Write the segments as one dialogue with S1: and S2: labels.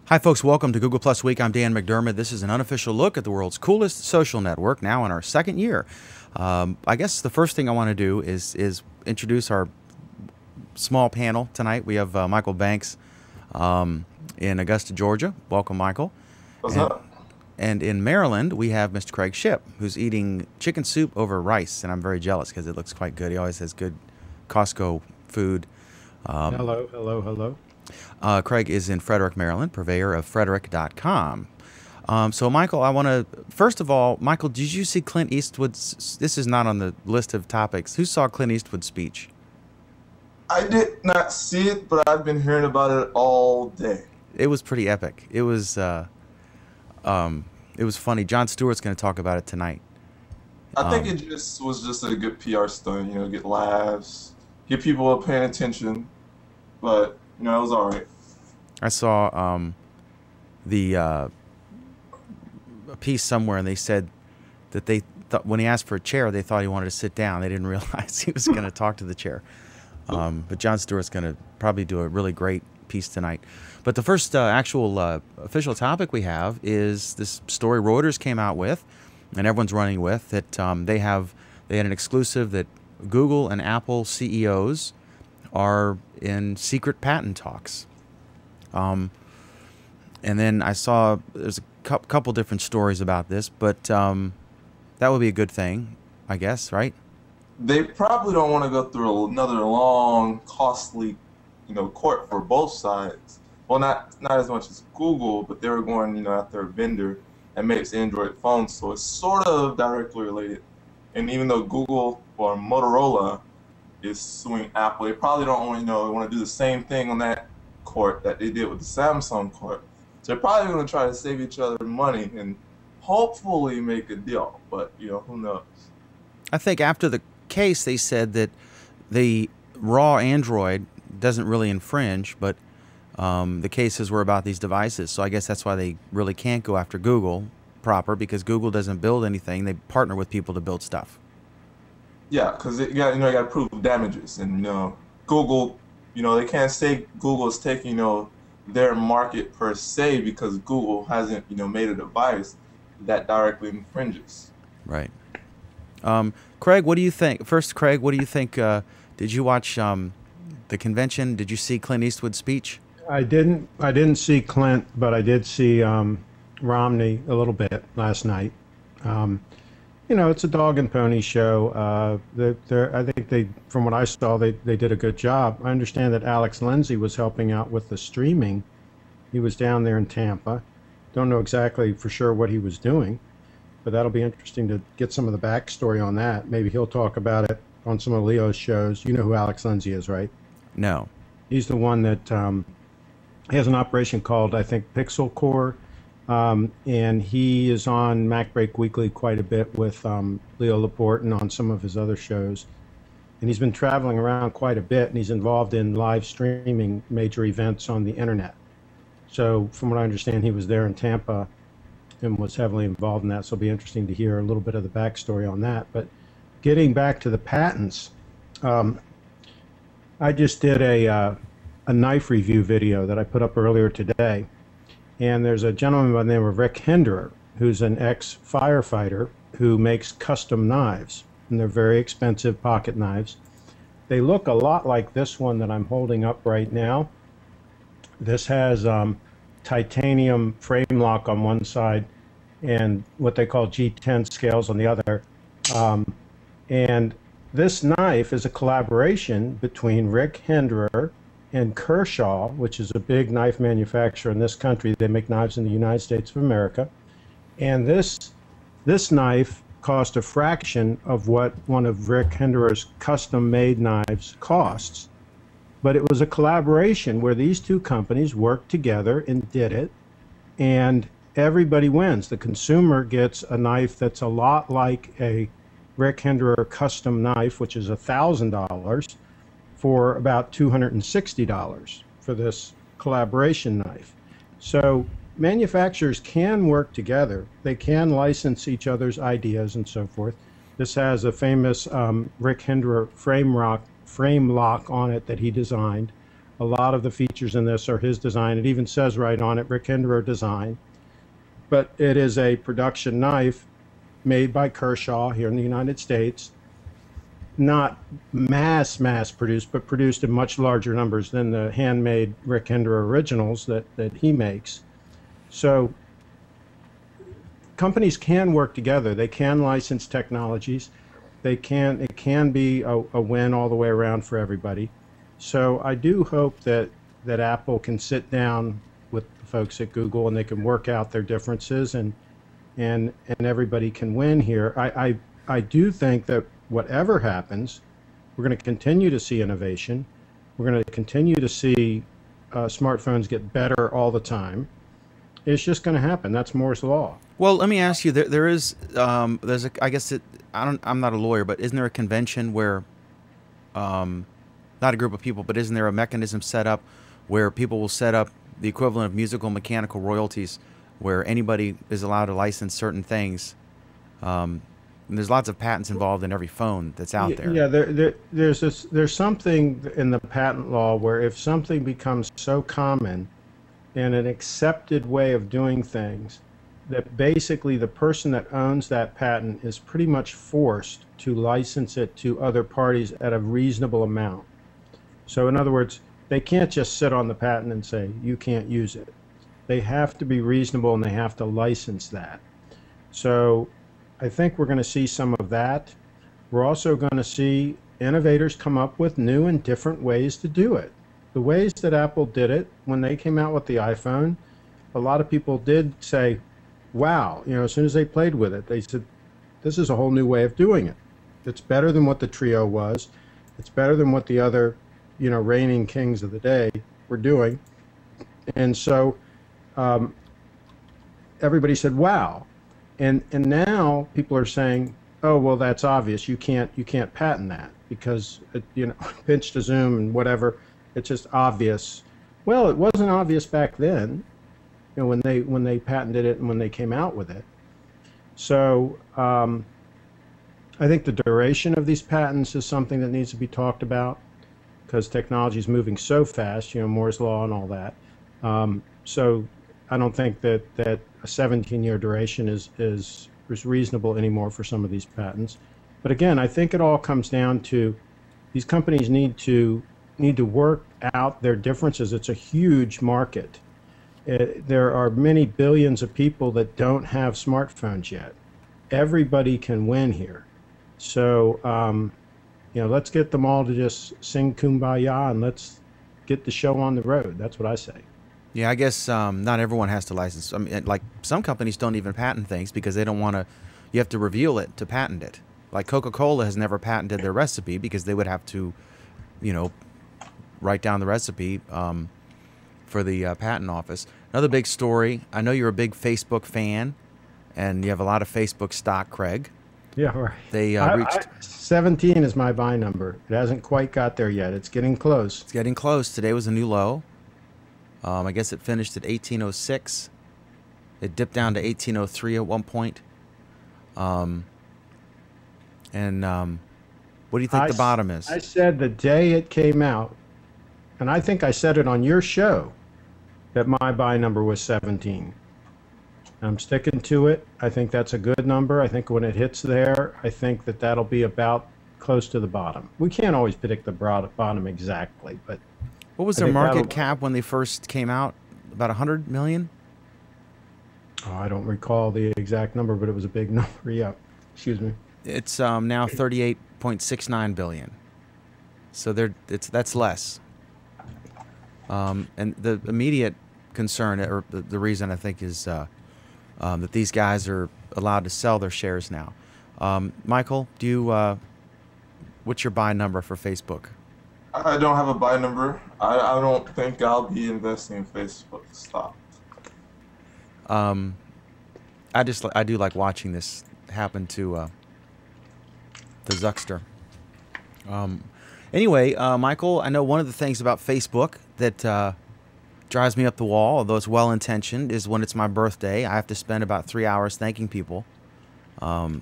S1: Hi, folks. Welcome to Google Plus Week. I'm Dan McDermott. This is an unofficial look at the world's coolest social network, now in our second year. I guess the first thing I want to do is introduce our small panel tonight. We have Michael Banks in Augusta, Georgia. Welcome, Michael.
S2: What's up?
S1: And in Maryland, we have Mr. Craig Shipp, who's eating chicken soup over rice, and I'm very jealous because it looks quite good. He always has good Costco food.
S3: Hello.
S1: Craig is in Frederick, Maryland, purveyor of Frederick.com. So, Michael, I want to, first of all, Michael, did you see Clint Eastwood's, this is not on the list of topics, who saw Clint Eastwood's speech?
S2: I did not see it, but I've been hearing about it all day.
S1: It was pretty epic. It was funny. Jon Stewart's going to talk about it tonight.
S2: I think it just was just a good PR stunt, get laughs, get people paying attention, but, it was all right.
S1: I saw a piece somewhere, and they said that they thought when he asked for a chair, they thought he wanted to sit down. They didn't realize he was going to talk to the chair. But Jon Stewart's going to probably do a really great piece tonight. But the first actual official topic we have is this story Reuters came out with, and everyone's running with, that they had an exclusive that Google and Apple CEOs are in secret patent talks. And then I saw there's a couple different stories about this, but that would be a good thing, I guess, right?
S2: They probably don't want to go through another long, costly, court for both sides. Well, not as much as Google, but they were going, after a vendor that makes Android phones, so it's sort of directly related. And even though Google or Motorola is suing Apple, they probably don't want to do the same thing on that court that they did with the Samsung court. So they're probably going to try to save each other money and hopefully make a deal. But who knows?
S1: I think after the case, they said that the raw Android doesn't really infringe, but the cases were about these devices. So I guess that's why they really can't go after Google proper, because Google doesn't build anything. They partner with people to build stuff.
S2: Yeah, because you got to prove damages, and Google, they can't say Google is taking their market per se, because Google hasn't made a device that directly infringes.
S1: Right. Craig, what do you think? First, Craig, what do you think? Did you watch the convention? Did you see Clint Eastwood's speech?
S3: I didn't see Clint, but I did see Romney a little bit last night. It's a dog and pony show. I think from what I saw, they did a good job. I understand that Alex Lindsay was helping out with the streaming. He was down there in Tampa. Don't know exactly for sure what he was doing, but that'll be interesting to get some of the backstory on that. Maybe he'll talk about it on some of Leo's shows. You know who Alex Lindsay is, right?
S1: No.
S3: He's the one that he has an operation called, I think, Pixel Core. And he is on MacBreak Weekly quite a bit with Leo Laporte and on some of his other shows. And he's been traveling around quite a bit, and he's involved in live streaming major events on the internet. So from what I understand, he was there in Tampa and was heavily involved in that. So it'll be interesting to hear a little bit of the backstory on that. But getting back to the patents, I just did a knife review video that I put up earlier today. And there's a gentleman by the name of Rick Hinderer, who's an ex-firefighter who makes custom knives. And they're very expensive pocket knives. They look a lot like this one that I'm holding up right now. This has titanium frame lock on one side and what they call G10 scales on the other. And this knife is a collaboration between Rick Hinderer and Kershaw, which is a big knife manufacturer in this country. They make knives in the United States of America. And this knife cost a fraction of what one of Rick Hinderer's custom-made knives costs. But it was a collaboration where these two companies worked together and did it, and everybody wins. The consumer gets a knife that's a lot like a Rick Hinderer custom knife, which is $1,000, for about $260 for this collaboration knife. So manufacturers can work together. They can license each other's ideas and so forth. This has a famous Rick Hinderer frame lock on it that he designed. A lot of the features in this are his design. It even says right on it, Rick Hinderer design. But it is a production knife made by Kershaw here in the United States. Not mass produced, but produced in much larger numbers than the handmade Rick Hinderer originals that he makes. So companies can work together. They can license technologies. It can be a win all the way around for everybody. So I do hope that Apple can sit down with the folks at Google and they can work out their differences and everybody can win here. I do think that whatever happens, we're going to continue to see innovation. We're going to continue to see smartphones get better all the time. It's just going to happen. That's Moore's law.
S1: Well, let me ask you. There's a. I guess I'm not a lawyer, but isn't there a convention where, not a group of people, but isn't there a mechanism set up where people will set up the equivalent of musical and mechanical royalties, where anybody is allowed to license certain things? And there's lots of patents involved in every phone that's out there.
S3: Yeah, there's something in the patent law where if something becomes so common and an accepted way of doing things, that basically the person that owns that patent is pretty much forced to license it to other parties at a reasonable amount. So in other words, they can't just sit on the patent and say, you can't use it. They have to be reasonable and they have to license that. So I think we're going to see some of that. We're also going to see innovators come up with new and different ways to do it. The ways that Apple did it when they came out with the iPhone, a lot of people did say, wow, as soon as they played with it, they said, this is a whole new way of doing it. It's better than what the Trio was. It's better than what the other, reigning kings of the day were doing. And so everybody said, wow. And now people are saying, oh, well, that's obvious. You can't patent that because, pinch to zoom and whatever. It's just obvious. Well, it wasn't obvious back then, when they patented it and when they came out with it. So I think the duration of these patents is something that needs to be talked about because technology is moving so fast, Moore's law and all that. So I don't think that a 17-year duration is reasonable anymore for some of these patents. But again, I think it all comes down to these companies need to work out their differences. It's a huge market. There are many billions of people that don't have smartphones yet. Everybody can win here. So, let's get them all to just sing Kumbaya and let's get the show on the road. That's what I say.
S1: Yeah, I guess not everyone has to license. I mean, like some companies don't even patent things because they don't want to. You have to reveal it to patent it. Like Coca-Cola has never patented their recipe because they would have to, write down the recipe for the patent office. Another big story. I know you're a big Facebook fan, and you have a lot of Facebook stock, Craig.
S3: Yeah, right.
S1: They reached
S3: 17 is my buy number. It hasn't quite got there yet. It's getting close.
S1: It's getting close. Today was a new low. I guess it finished at 1806. It dipped down to 1803 at one point. What do you think the bottom is?
S3: I said the day it came out, and I think I said it on your show, that my buy number was 17. I'm sticking to it. I think that's a good number. I think when it hits there, I think that'll be about close to the bottom. We can't always predict the bottom exactly, but
S1: what was their market cap when they first came out? About 100 million?
S3: Oh, I don't recall the exact number, but it was a big number. Yeah. Excuse me.
S1: It's now 38.69 billion. So that's less. And the immediate concern, or the reason I think, is that these guys are allowed to sell their shares now. Michael, what's your buy number for Facebook?
S2: I don't have a buy number. I don't think I'll be investing in Facebook stock.
S1: I do like watching this happen to the Zuckster. Anyway, Michael, I know one of the things about Facebook that drives me up the wall, although it's well-intentioned, is when it's my birthday, I have to spend about 3 hours thanking people, for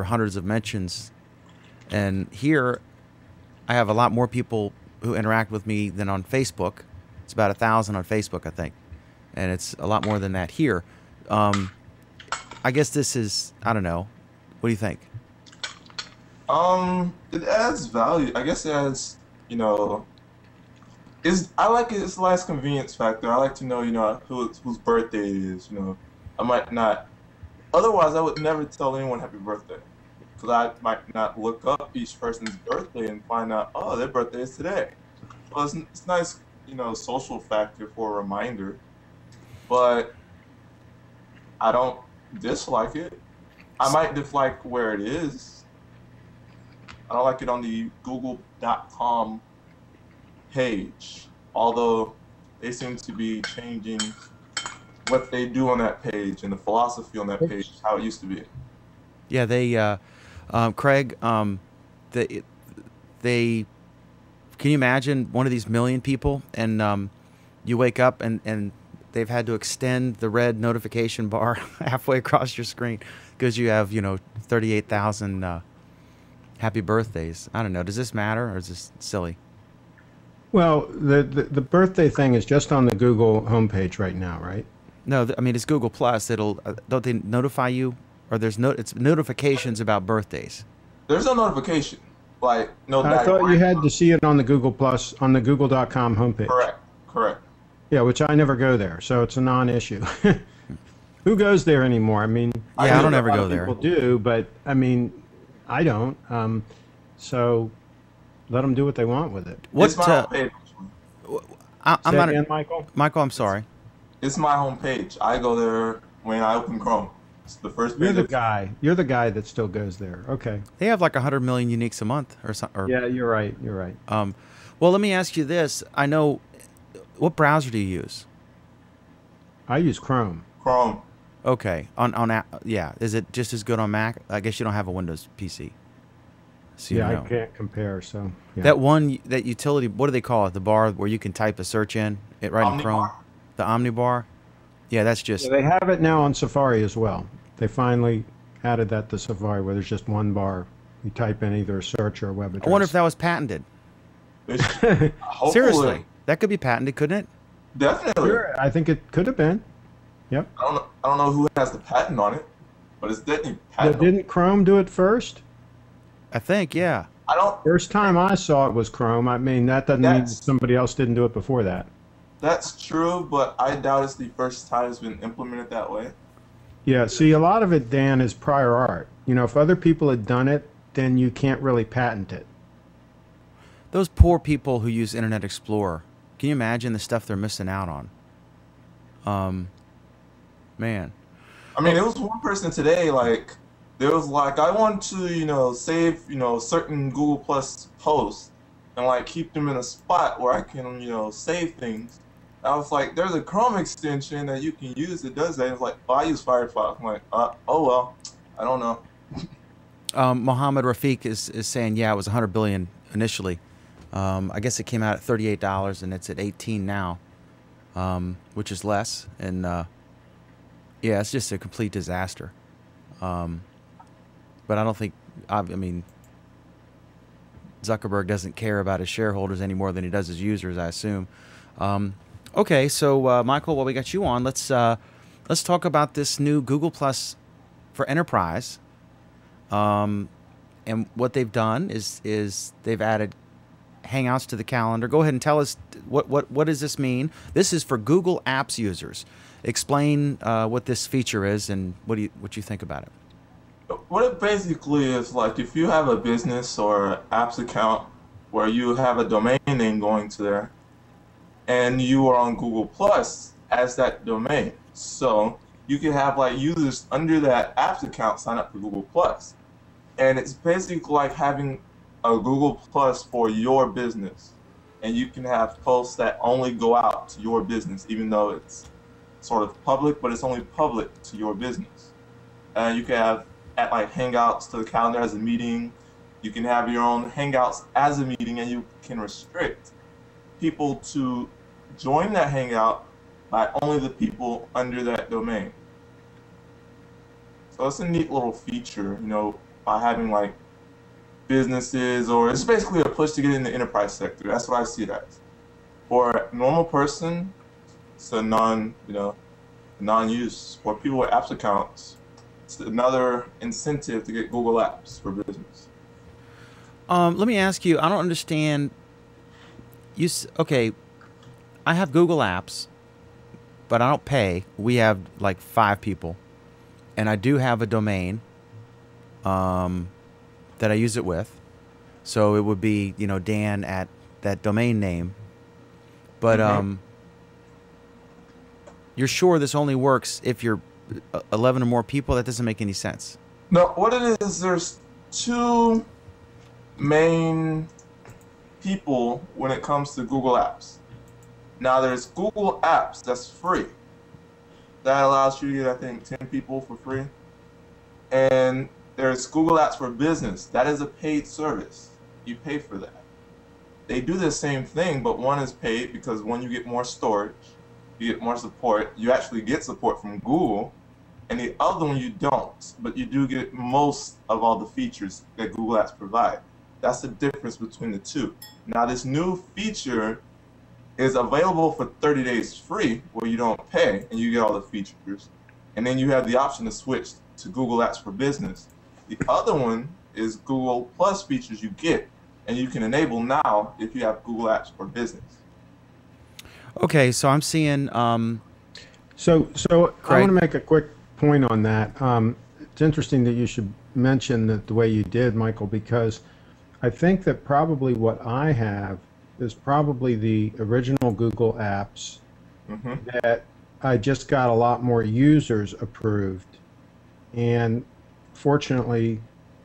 S1: hundreds of mentions. And here, I have a lot more people who interact with me than on Facebook. It's about 1,000 on Facebook, I think, and it's a lot more than that here. I guess this is, I don't know. What do you think?
S2: It adds value. I guess it adds, you know, I like it. It's a nice convenience factor. I like to know, whose birthday it is. I might not. Otherwise, I would never tell anyone happy birthday, because I might not look up each person's birthday and find out, oh, their birthday is today. Well, it's nice, social factor for a reminder, but I don't dislike it. I might dislike where it is. I don't like it on the google.com page, although they seem to be changing what they do on that page and the philosophy on that page, how it used to be.
S1: Yeah, they, Craig, they can you imagine one of these million people, and you wake up and they've had to extend the red notification bar halfway across your screen because you have 38,000 happy birthdays. I don't know. Does this matter, or is this silly?
S3: Well, the birthday thing is just on the Google homepage right now, right?
S1: No, I mean it's Google Plus. It'll don't they notify you, or it's notifications about birthdays.
S2: There's no notification, like no.
S3: I thought you had to see it on the Google Plus on the google.com homepage.
S2: Correct.
S3: Yeah, which I never go there, so it's a non-issue. Who goes there anymore? I mean,
S1: yeah, I don't ever go there.
S3: People do, but I mean, I don't. So let them do what they want with it.
S2: It's my homepage.
S3: I'm not again, Michael.
S1: Michael, I'm sorry.
S2: It's my homepage. I go there when I open Chrome. It's the first page.
S3: You're the guy that still goes there. Okay.
S1: They have like 100 million uniques a month or something.
S3: Yeah, you're right. You're right.
S1: Well, let me ask you this. I know. What browser do you use?
S3: I use Chrome.
S2: Chrome.
S1: Okay. Yeah. Is it just as good on Mac? I guess you don't have a Windows PC. So
S3: yeah, I can't compare. So yeah.
S1: That utility. What do they call it? The bar where you can type a search in it right in Chrome. The Omnibar. Yeah, that's just.
S3: Yeah, they have it now on Safari as well. They finally added that to Safari, where there's just one bar. You type in either a search or a web address.
S1: I wonder if that was patented. Seriously, that could be patented, couldn't it?
S2: Definitely.
S3: Sure, I think it could have been. Yep.
S2: I don't know who has the patent on it, but it's definitely patented.
S3: Didn't Chrome do it first?
S1: I think, yeah.
S3: First time I saw it was Chrome. I mean, that doesn't mean somebody else didn't do it before that.
S2: That's true, but I doubt it's the first time it's been implemented that way.
S3: Yeah, see, a lot of it, Dan, is prior art. If other people had done it, then you can't really patent it.
S1: Those poor people who use Internet Explorer. Can you imagine the stuff they're missing out on? Man.
S2: I mean, it was one person today, there was I want to, save, certain Google Plus posts and keep them in a spot where I can, save things. I was like, there's a Chrome extension that you can use that does that. It's like, oh, I use Firefox. I'm like, oh well, I don't know.
S1: Mohammed Rafiq is saying, yeah, it was 100 billion initially. I guess it came out at $38 and it's at 18 now, which is less. And yeah, it's just a complete disaster. But I don't think, I mean, Zuckerberg doesn't care about his shareholders any more than he does his users, I assume. Okay, so Michael, while we got you on, let's talk about this new Google Plus for Enterprise. And what they've done is they've added Hangouts to the calendar. Go ahead and tell us what does this mean? This is for Google Apps users. Explain what this feature is and what you think about it.
S2: What it basically is, if you have a business or apps account where you have a domain name going to there, and you are on Google Plus as that domain, so you can have users under that apps account sign up for Google Plus, and it's basically like having a Google Plus for your business, and you can have posts that only go out to your business, even though it's sort of public, but it's only public to your business. And you can have Hangouts to the calendar as a meeting. You can have your own Hangouts as a meeting, and you can restrict people to join that Hangout by only the people under that domain. So it's a neat little feature, by having businesses, or it's basically a push to get in the enterprise sector. That's what I see it as. For a normal person, it's a non-use. For people with apps accounts, it's another incentive to get Google Apps for business.
S1: Let me ask you. I don't understand. Okay? I have Google Apps, but I don't pay. We have like 5 people, and I do have a domain that I use it with. So it would be, Dan at that domain name. But you're sure this only works if you're 11 or more people? That doesn't make any sense.
S2: No, what it is, there's 2 main people when it comes to Google Apps. Now there's Google Apps that's free. That allows you to get, I think, 10 people for free. And there's Google Apps for Business. That is a paid service. You pay for that. They do the same thing, but one is paid because when you get more storage, you get more support. You actually get support from Google, and the other one you don't, but you do get most of all the features that Google Apps provide. That's the difference between the two. Now this new feature is available for 30 days free, where you don't pay and you get all the features. And then you have the option to switch to Google Apps for Business. The other one is Google Plus features you get, and you can enable now if you have Google Apps for Business.
S1: Okay, so I'm seeing.
S3: So
S1: Craig?
S3: I want to make a quick point on that. It's interesting that you should mention that the way you did, Michael, because I think that probably what I have is probably the original Google Apps that I just got a lot more users approved. And fortunately,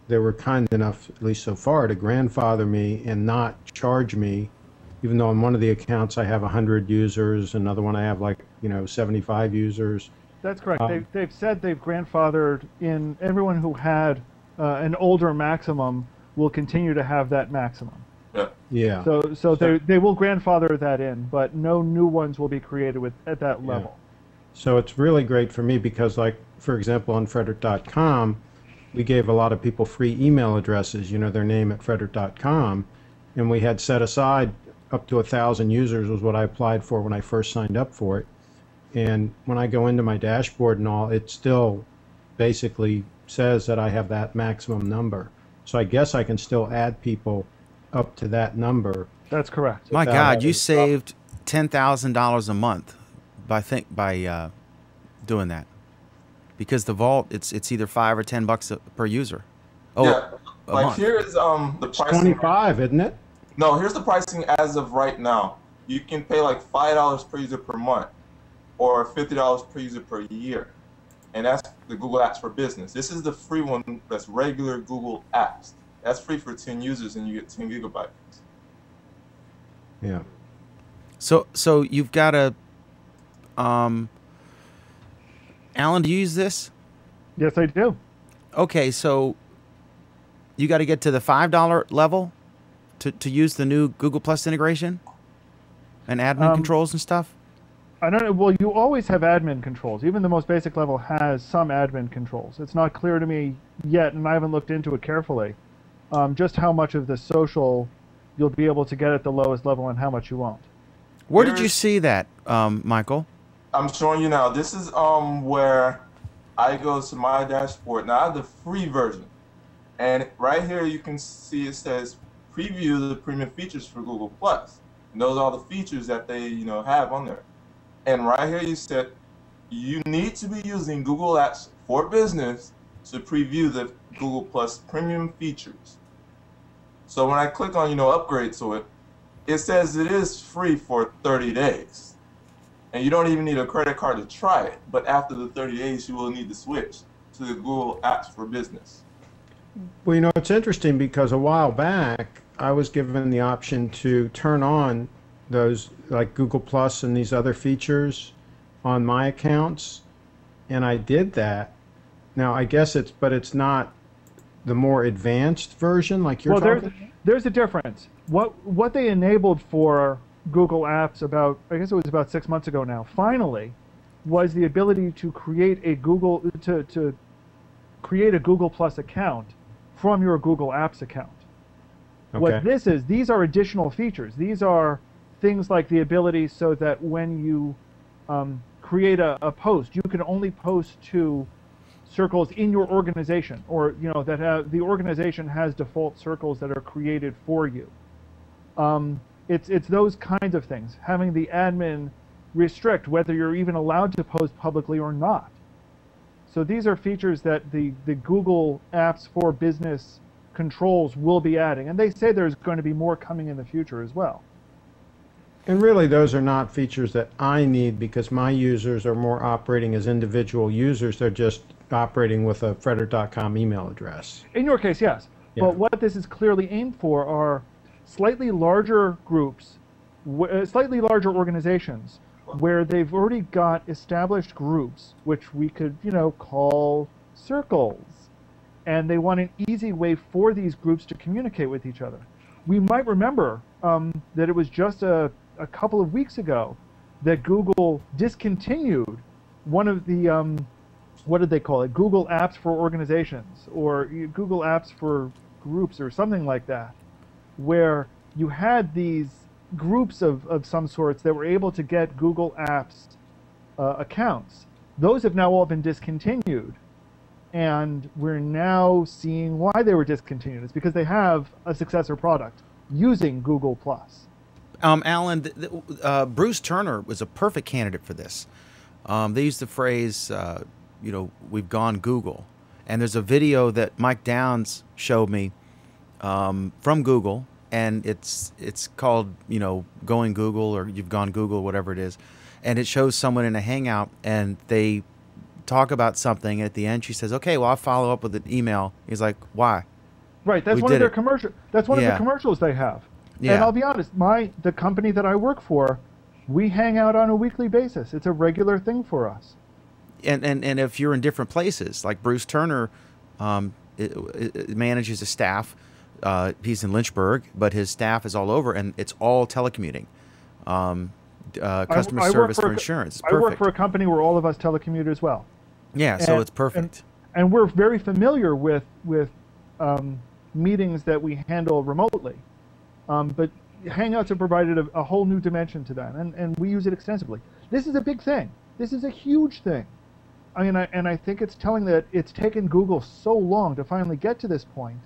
S3: they were kind enough, at least so far, to grandfather me and not charge me, even though on one of the accounts I have 100 users, another one I have 75 users.
S4: That's correct. They've said they've grandfathered in everyone who had an older maximum will continue to have that maximum.
S2: Yeah.
S4: So they will grandfather that in, but no new ones will be created at that level.
S3: So it's really great for me because, for example, on Frederick.com, we gave a lot of people free email addresses, their name at Frederick.com, and we had set aside up to 1,000 users was what I applied for when I first signed up for it. And when I go into my dashboard and all, it still basically says that I have that maximum number. So I guess I can still add people up to that number.
S4: That's correct.
S1: My God, you saved $10,000 a month by doing that, because the vault it's either $5 or $10 per user. Oh,
S2: yeah.
S1: A month.
S2: Here is the pricing.
S3: 25, isn't it?
S2: No, here's the pricing as of right now. You can pay like $5 per user per month, or $50 per user per year, and that's the Google Apps for Business. This is the free one that's regular Google Apps. That's free for 10 users, and you get 10 gigabytes.
S3: Yeah.
S1: So you've got a. Alan, do you use this?
S4: Yes, I do.
S1: Okay, so you got to get to the $5 level to use the new Google Plus integration and admin controls and stuff?
S4: I don't know. Well, you always have admin controls. Even the most basic level has some admin controls. It's not clear to me yet, and I haven't looked into it carefully, just how much of the social you'll be able to get at the lowest level and how much you won't.
S1: Where did you see that, Michael?
S2: I'm showing you now. This is where I go to my dashboard. Now I have the free version, and right here you can see it says preview the premium features for Google Plus. And those are all the features that they have on there. And right here you said you need to be using Google Apps for Business to preview the Google Plus premium features. So when I click on upgrade to it, it says it is free for 30 days. And you don't even need a credit card to try it. But after the 30 days, you will need to switch to the Google Apps for Business.
S3: Well, it's interesting because a while back, I was given the option to turn on those, like Google Plus and these other features on my accounts. And I did that. Now, I guess it's not the more advanced version like you're talking?
S4: There's a difference. What they enabled for Google Apps I guess it was about 6 months ago now, finally, was the ability to create a Google Plus account from your Google Apps account. What this is, these are additional features. These are things like the ability so that when you create a post, you can only post to circles in your organization, or that the organization has default circles that are created for you. It's those kinds of things. Having the admin restrict whether you're even allowed to post publicly or not. So these are features that the Google Apps for Business controls will be adding, and they say there's going to be more coming in the future as well.
S3: And really, those are not features that I need because my users are more operating as individual users. They're just operating with a Frederick.com email address.
S4: In your case, yes. Yeah. But what this is clearly aimed for are slightly larger groups, slightly larger organizations, where they've already got established groups, which we could, call circles. And they want an easy way for these groups to communicate with each other. We might remember that it was just a couple of weeks ago that Google discontinued one of the, what did they call it? Google Apps for Organizations, or Google Apps for Groups, or something like that, where you had these groups of some sorts that were able to get Google Apps accounts. Those have now all been discontinued. And we're now seeing why they were discontinued. It's because they have a successor product using Google+.
S1: Alan, Bruce Turner was a perfect candidate for this. They used the phrase, we've gone Google. And there's a video that Mike Downs showed me from Google, and it's called, Going Google, or You've Gone Google, whatever it is. And it shows someone in a Hangout, and they talk about something, and at the end she says, okay, well, I'll follow up with an email. He's like, why?
S4: Right, that's one of their commercials. That's one of the commercials they have. Yeah. And I'll be honest, the company that I work for, we hang out on a weekly basis. It's a regular thing for us.
S1: And if you're in different places, like Bruce Turner manages a staff. He's in Lynchburg, but his staff is all over, and it's all telecommuting. Customer service for insurance.
S4: I work for a company where all of us telecommute as well.
S1: Yeah, so it's perfect.
S4: And we're very familiar with meetings that we handle remotely. But Hangouts have provided a whole new dimension to that, and we use it extensively. This is a big thing. This is a huge thing. I think it's telling that it's taken Google so long to finally get to this point.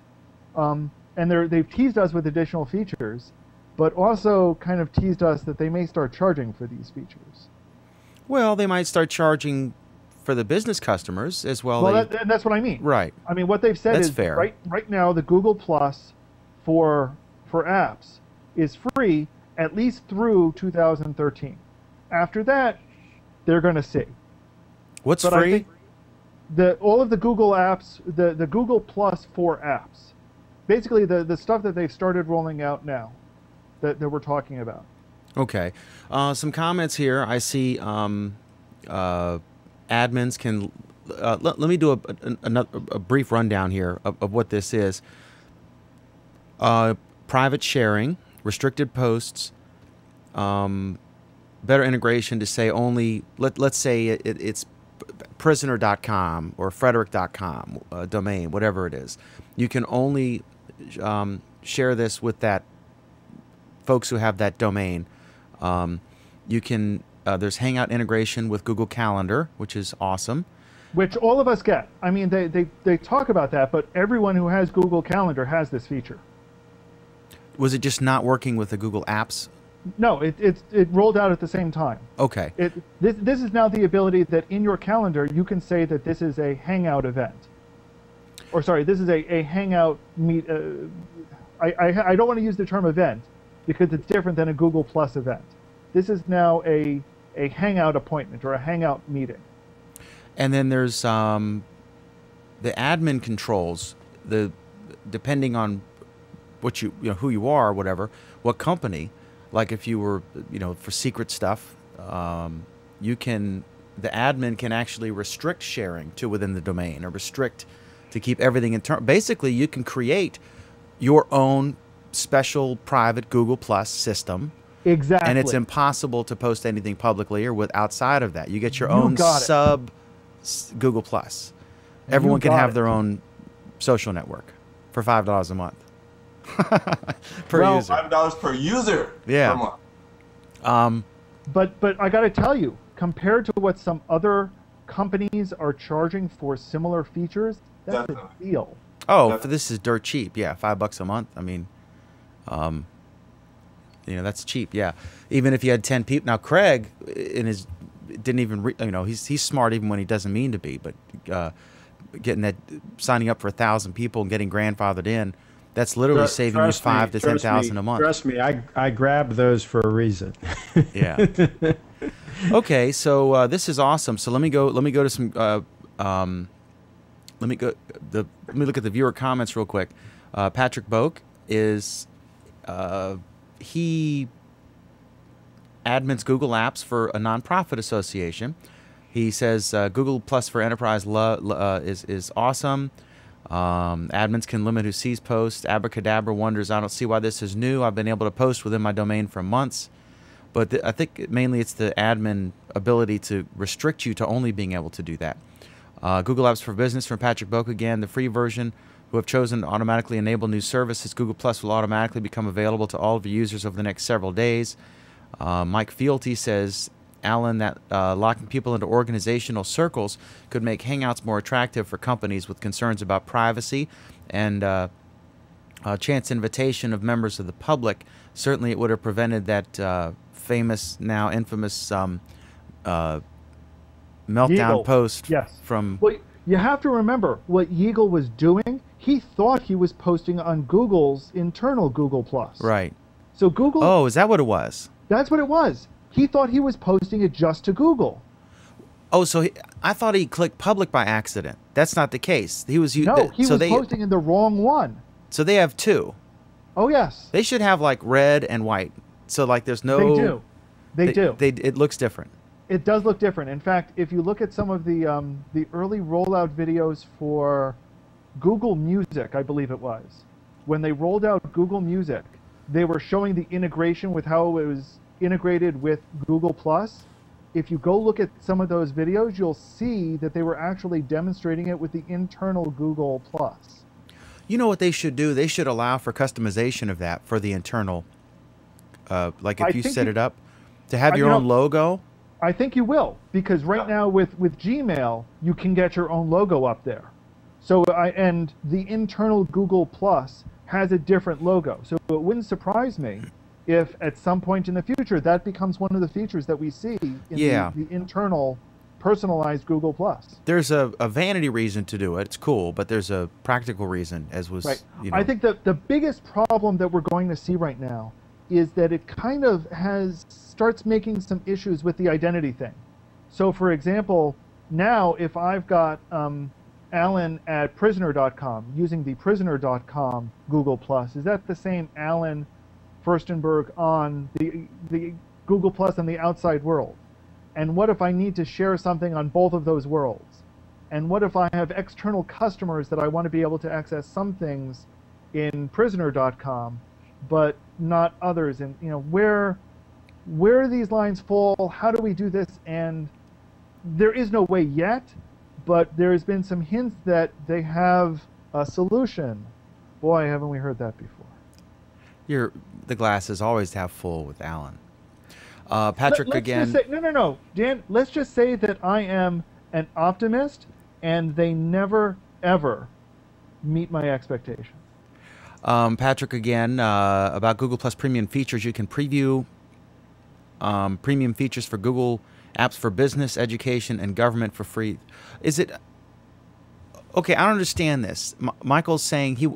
S4: And they've teased us with additional features, but also kind of teased us that they may start charging for these features.
S1: Well, they might start charging for the business customers as well.
S4: Well, that's what I mean.
S1: Right.
S4: What they've said
S1: that's
S4: is
S1: fair.
S4: Right now the Google Plus for apps is free at least through 2013. After that, they're going to see.
S1: What's free?
S4: All of the Google apps, the Google Plus for apps, basically the stuff that they've started rolling out now, that we're talking about.
S1: Okay. Some comments here. I see admins can... let me do a brief rundown here of what this is. Private sharing, restricted posts, better integration to say only... Let's say it's prisoner.com or frederick.com domain, whatever it is. You can only share this with that folks who have that domain. You can there's Hangout integration with Google Calendar, which is awesome.
S4: Which all of us get. They talk about that, but everyone who has Google Calendar has this feature.
S1: Was it just not working with the Google Apps?
S4: No, it rolled out at the same time.
S1: Okay.
S4: This is now the ability that in your calendar you can say that this is a Hangout event. Or sorry, this is a Hangout meet. I don't want to use the term event because it's different than a Google Plus event. This is now a Hangout appointment or a Hangout meeting.
S1: And then there's the admin controls. Depending on what who you are, or whatever, what company. Like if you were, for secret stuff, the admin can actually restrict sharing to within the domain, or restrict to keep everything internal. Basically, you can create your own special private Google Plus system.
S4: Exactly.
S1: And it's impossible to post anything publicly or outside of that. You get your own sub Google Plus. Everyone can have their own social network for $5 a month. per
S4: Well,
S1: user.
S2: $5 per user.
S1: Yeah.
S2: Per month.
S4: But I got to tell you, compared to what some other companies are charging for similar features, that's
S2: Definitely.
S4: a deal.
S1: Oh, this is dirt cheap. Yeah, $5 a month. I mean, that's cheap. Yeah, even if you had 10 people. Now, Craig, didn't even he's smart even when he doesn't mean to be. But signing up for 1,000 people and getting grandfathered in, that's literally saving you $5,000 to $10,000 a month.
S3: Trust me, I grabbed those for a reason.
S1: Yeah. Okay, so this is awesome. So let me go to some. Let me look at the viewer comments real quick. Patrick Boak is he admins Google Apps for a nonprofit association. He says Google Plus for Enterprise is awesome. Admins can limit who sees posts. Abracadabra wonders, I don't see why this is new. I've been able to post within my domain for months. But I think mainly it's the admin ability to restrict you to only being able to do that. Google Apps for Business from Patrick Boak again. The free version who have chosen to automatically enable new services. Google Plus will automatically become available to all of your users over the next several days. Mike Fealty says, Alan, that locking people into organizational circles could make Hangouts more attractive for companies with concerns about privacy and chance invitation of members of the public. Certainly it would have prevented that famous, now infamous meltdown
S4: Yeagle.
S1: post
S4: Yes.
S1: from...
S4: Well, you have to remember what Yeagle was doing. He thought he was posting on Google's internal Google Plus.
S1: Right.
S4: So Google...
S1: Oh, is that what it was?
S4: That's what it was. He thought he was posting it just to Google.
S1: Oh, so I thought he clicked public by accident. That's not the case. He was
S4: Posting in the wrong one.
S1: So they have two.
S4: Oh, yes.
S1: They should have like red and white. So like there's no...
S4: They do. They do.
S1: It looks different.
S4: It does look different. In fact, if you look at some of the early rollout videos for Google Music, I believe it was, when they rolled out Google Music, they were showing the integration with how it was integrated with Google Plus. If you go look at some of those videos, you'll see that they were actually demonstrating it with the internal Google Plus.
S1: You know what they should do? They should allow for customization of that for the internal. Like if you set it up to have your own logo.
S4: I think you will, because right now with Gmail, you can get your own logo up there. So and the internal Google Plus has a different logo. So it wouldn't surprise me if at some point in the future that becomes one of the features that we see in the internal personalized Google Plus.
S1: There's a vanity reason to do it. It's cool, but there's a practical reason, as was...
S4: Right.
S1: You know.
S4: I think that the biggest problem that we're going to see right now is that it kind of starts making some issues with the identity thing. So for example, now if I've got Alan at prisoner.com using the prisoner.com Google Plus, is that the same Alan Furstenberg on the Google Plus and the outside world? And what if I need to share something on both of those worlds? And what if I have external customers that I want to be able to access some things in prisoner.com, but not others? And where these lines fall, how do we do this? And there is no way yet, but there's been some hints that they have a solution. Boy, haven't we heard that before.
S1: The glass is always half full with Alan. Patrick again.
S4: No, Dan. Let's just say that I am an optimist, and they never ever meet my expectations.
S1: Patrick again about Google Plus premium features. You can preview premium features for Google Apps for Business, Education, and Government for free. Is it okay? I don't understand this. Michael's saying he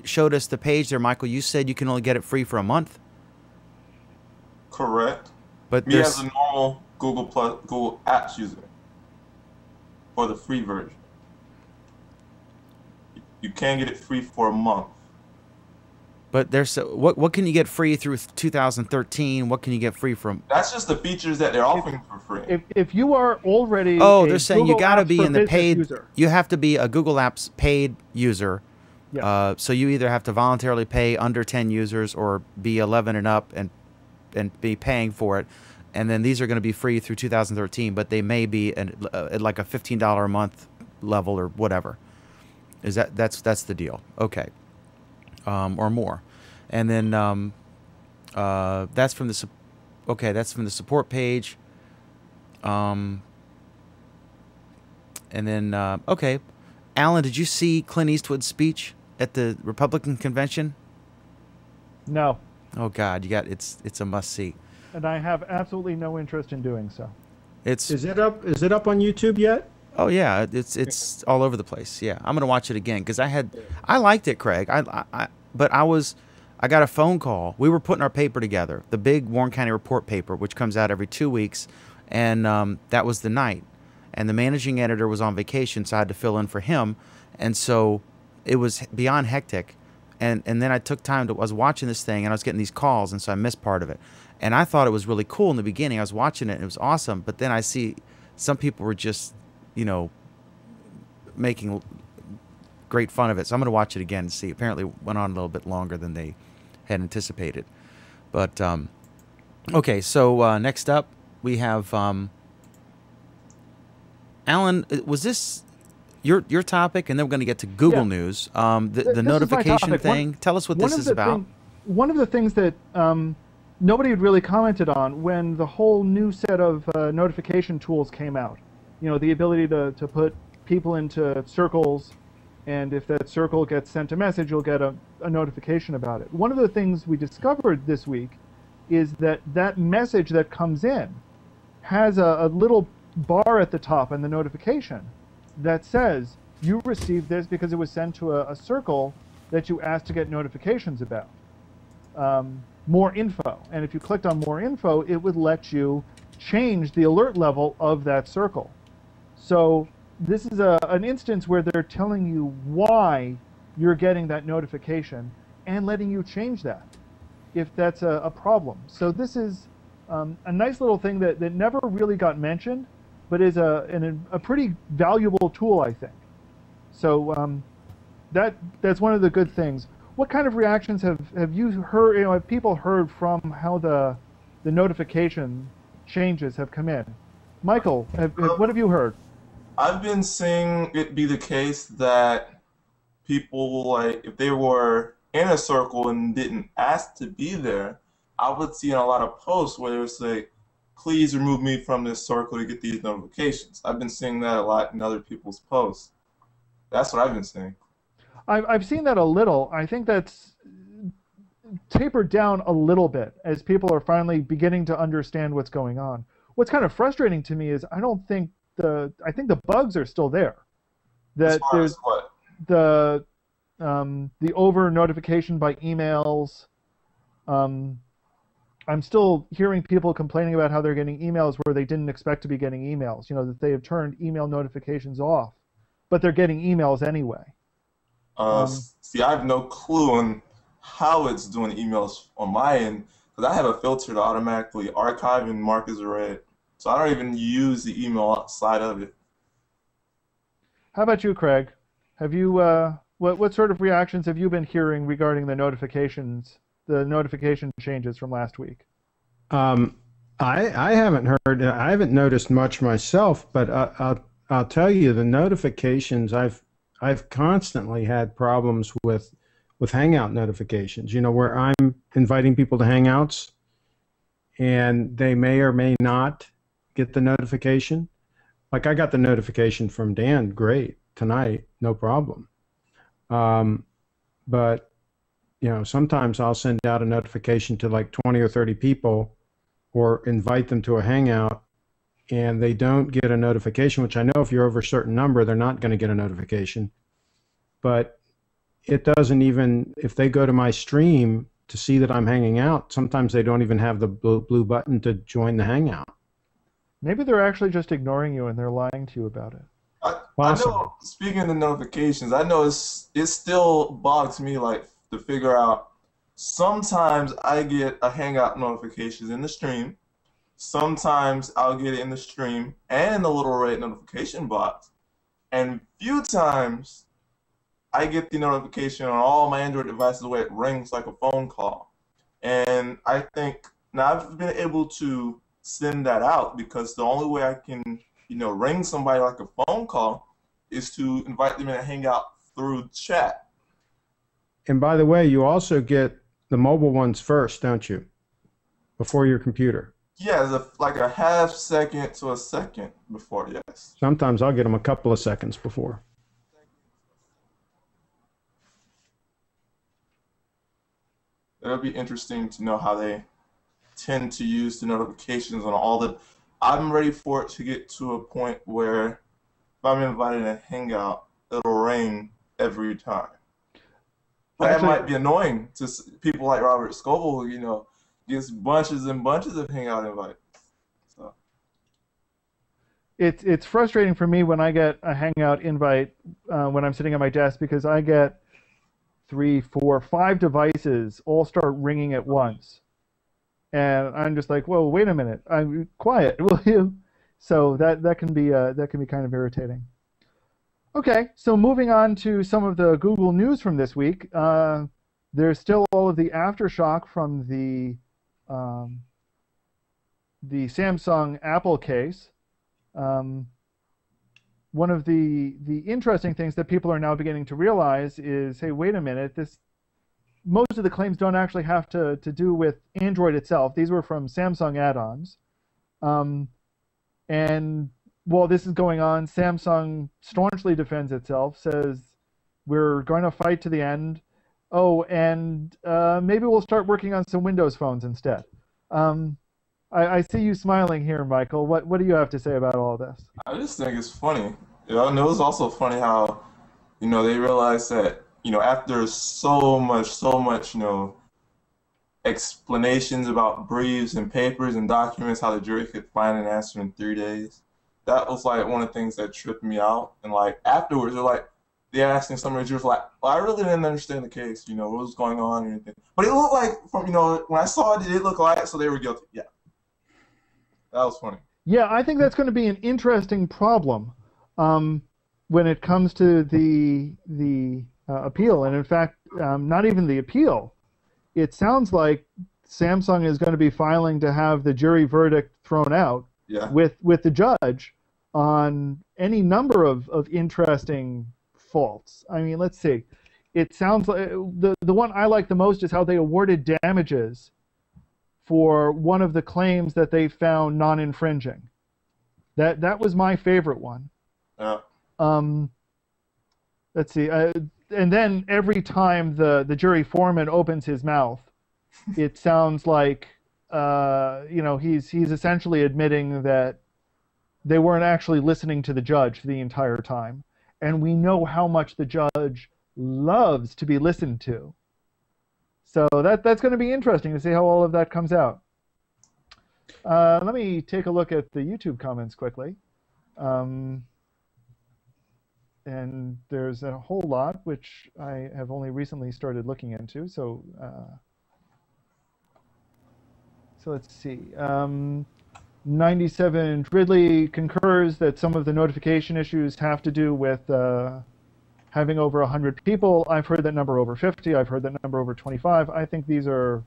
S1: showed us the page there. Michael, you said you can only get it free for a month.
S2: Correct.
S1: But
S2: me as a normal Google Apps user for the free version, you can get it free for a month.
S1: But there's what can you get free through 2013? What can you get free from?
S2: That's just the features that they're offering for free.
S4: If you are already
S1: they're saying
S4: Google
S1: you got to
S4: Apps
S1: be
S4: for
S1: in the paid.
S4: User.
S1: You have to be a Google Apps paid user.
S4: Yeah.
S1: So you either have to voluntarily pay under 10 users or be 11 and up and be paying for it, and then these are going to be free through 2013. But they may be at like a $15 a month level or whatever. That's the deal? Okay. or more, and then that's from the that's from the support page. And then okay, Alan, did you see Clint Eastwood's speech at the Republican convention?
S4: No.
S1: Oh God, it's a must see.
S4: And I have absolutely no interest in doing so.
S3: Is it up on YouTube yet?
S1: Oh yeah, it's all over the place. Yeah, I'm gonna watch it again because I liked it, Craig. But I got a phone call. We were putting our paper together, the big Warren County Report paper, which comes out every 2 weeks, and that was the night. And the managing editor was on vacation, so I had to fill in for him, and so it was beyond hectic. And then I took time I was watching this thing, and I was getting these calls, and so I missed part of it. And I thought it was really cool in the beginning. I was watching it, and it was awesome. But then I see some people were just, making great fun of it. So I'm going to watch it again and see. Apparently it went on a little bit longer than they had anticipated. But, okay, so next up we have Alan, was this your topic? And then we're going to get to Google News. The notification thing. Tell us what this is about.
S4: One of the things that nobody had really commented on when the whole new set of notification tools came out. The ability to put people into circles, and if that circle gets sent a message, you'll get a notification about it. One of the things we discovered this week is that message that comes in has a little bar at the top in the notification that says you received this because it was sent to a circle that you asked to get notifications about. More info. And if you clicked on more info, it would let you change the alert level of that circle. So this is an instance where they're telling you why you're getting that notification and letting you change that if that's a problem. So this is a nice little thing that never really got mentioned, but is a pretty valuable tool, I think. So that's one of the good things. What kind of reactions have you heard? Have people heard from how the notification changes have come in? Michael, what have you heard?
S2: I've been seeing it be the case that people, like, if they were in a circle and didn't ask to be there, I would see in a lot of posts where they would say, please remove me from this circle to get these notifications. I've been seeing that a lot in other people's posts. That's what I've been seeing.
S4: I've seen that a little. I think that's tapered down a little bit as people are finally beginning to understand what's going on. What's kind of frustrating to me is I think the bugs are still there. That there's
S2: what?
S4: The over notification by emails. I'm still hearing people complaining about how they're getting emails where they didn't expect to be getting emails. That they have turned email notifications off, but they're getting emails anyway.
S2: See, I have no clue on how it's doing emails on my end, because I have a filter to automatically archive and mark as read. So I don't even use the email outside of it.
S4: How about you, Craig? Have you what sort of reactions have you been hearing regarding the notification changes from last week?
S3: I haven't heard. I haven't noticed much myself, but I'll tell you the notifications. I've constantly had problems with Hangout notifications. Where I'm inviting people to Hangouts, and they may or may not get the notification. Like I got the notification from Dan, great, tonight, no problem. But sometimes I'll send out a notification to like 20 or 30 people, or invite them to a Hangout, and they don't get a notification, which I know if you're over a certain number, they're not going to get a notification. But it doesn't even, if they go to my stream to see that I'm hanging out, sometimes they don't even have the blue button to join the Hangout.
S4: Maybe they're actually just ignoring you and they're lying to you about it.
S2: I know, speaking of the notifications, I know it still bogs me like to figure out. Sometimes I get a Hangout notifications in the stream. Sometimes I'll get it in the stream and the little red notification box. And few times I get the notification on all my Android devices where it rings like a phone call. And I think now I've been able to send that out because the only way I can, ring somebody like a phone call is to invite them in a Hangout through chat.
S3: And by the way, you also get the mobile ones first, don't you? Before your computer.
S2: Yeah, like a half second to a second before, yes.
S3: Sometimes I'll get them a couple of seconds before.
S2: It'll be interesting to know how they tend to use the notifications on all the. I'm ready for it to get to a point where if I'm invited in a hangout, it'll ring every time. But that might be annoying to people like Robert Scoble, who, gets bunches and bunches of hangout invites. So
S4: it's frustrating for me when I get a hangout invite when I'm sitting at my desk, because I get 3, 4, 5 devices all start ringing at once. And I'm just like, whoa, wait a minute. I'm quiet, will you? So that can be kind of irritating. Okay, so moving on to some of the Google news from this week. There's still all of the aftershock from the Samsung Apple case. One of the interesting things that people are now beginning to realize is, hey, wait a minute, most of the claims don't actually have to do with Android itself. These were from Samsung add-ons. And while this is going on, Samsung staunchly defends itself, says we're going to fight to the end. Oh, and maybe we'll start working on some Windows phones instead. I see you smiling here, Michael. What do you have to say about all of this?
S2: I just think it's funny. And it was also funny how, they realized that, after so much, explanations about briefs and papers and documents, how the jury could find an answer in 3 days. That was like one of the things that tripped me out. And like afterwards, they're asking some of the jurors, like, well, I really didn't understand the case, what was going on or anything. But it looked like from, when I saw it, it looked like it, so they were guilty. Yeah. That was funny.
S4: Yeah, I think that's going to be an interesting problem when it comes to the appeal. And in fact, not even the appeal. It sounds like Samsung is going to be filing to have the jury verdict thrown out with the judge on any number of interesting faults. I mean, let's see. It sounds like the one I like the most is how they awarded damages for one of the claims that they found non-infringing. That was my favorite one. Let's see. And then every time the jury foreman opens his mouth, it sounds like he's essentially admitting that they weren't actually listening to the judge the entire time. And we know how much the judge loves to be listened to. So that's going to be interesting to see how all of that comes out. Let me take a look at the YouTube comments quickly. And there's a whole lot which I have only recently started looking into. So let's see. 97 Ridley concurs that some of the notification issues have to do with having over 100 people. I've heard that number over 50. I've heard that number over 25. I think these are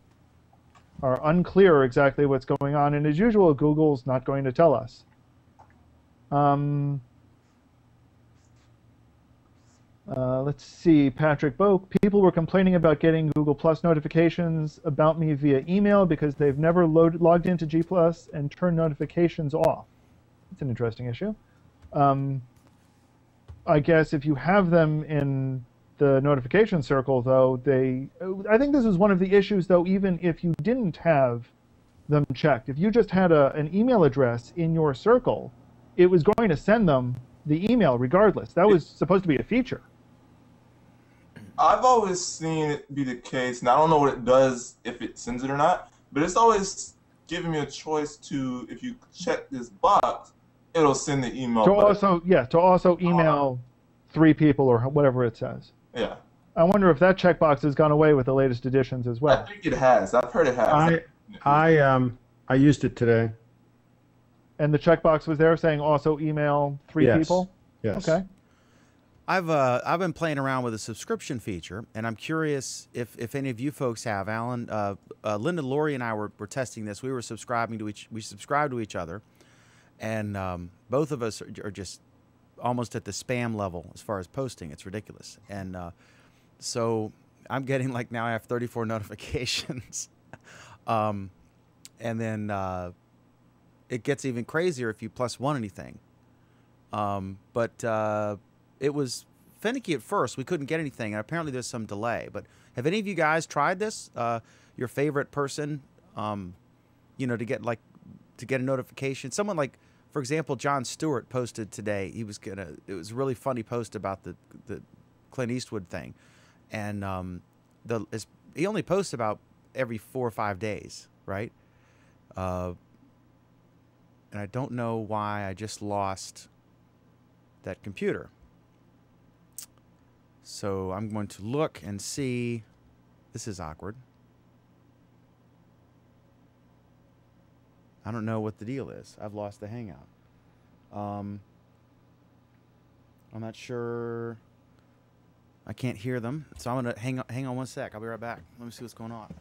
S4: unclear exactly what's going on. And as usual, Google's not going to tell us. Let's see, Patrick Boak. People were complaining about getting Google Plus notifications about me via email because they've never logged into G Plus and turned notifications off. That's an interesting issue. I guess if you have them in the notification circle, though, I think this is one of the issues, though, even if you didn't have them checked. If you just had an email address in your circle, it was going to send them the email regardless. That was supposed to be a feature.
S2: I've always seen it be the case, and I don't know what it does if it sends it or not, but it's always giving me a choice to, if you check this box, it'll send the email.
S4: To also email 3 people or whatever it says.
S2: Yeah.
S4: I wonder if that checkbox has gone away with the latest editions as well.
S2: I think it has. I've heard it has.
S3: I used it today.
S4: And the checkbox was there saying also email 3 people?
S3: Yes.
S4: Okay.
S1: I've been playing around with a subscription feature, and I'm curious if any of you folks have. Alan, Linda, Lori, and I were testing this. We were subscribed to each other, and both of us are just almost at the spam level as far as posting. It's ridiculous. And so I'm getting like now I have 34 notifications. And then it gets even crazier if you +1 anything. But it was finicky at first. We couldn't get anything, and apparently there's some delay. But have any of you guys tried this? Your favorite person, you know, to get a notification? Someone like, for example, Jon Stewart posted today. It was a really funny post about the Clint Eastwood thing, and he only posts about every 4 or 5 days, right? And I don't know why I just lost that computer. So I'm going to look and see. This is awkward. I don't know what the deal is. I've lost the Hangout. I'm not sure. I can't hear them. So I'm going to hang on one sec. I'll be right back. Let me see what's going on.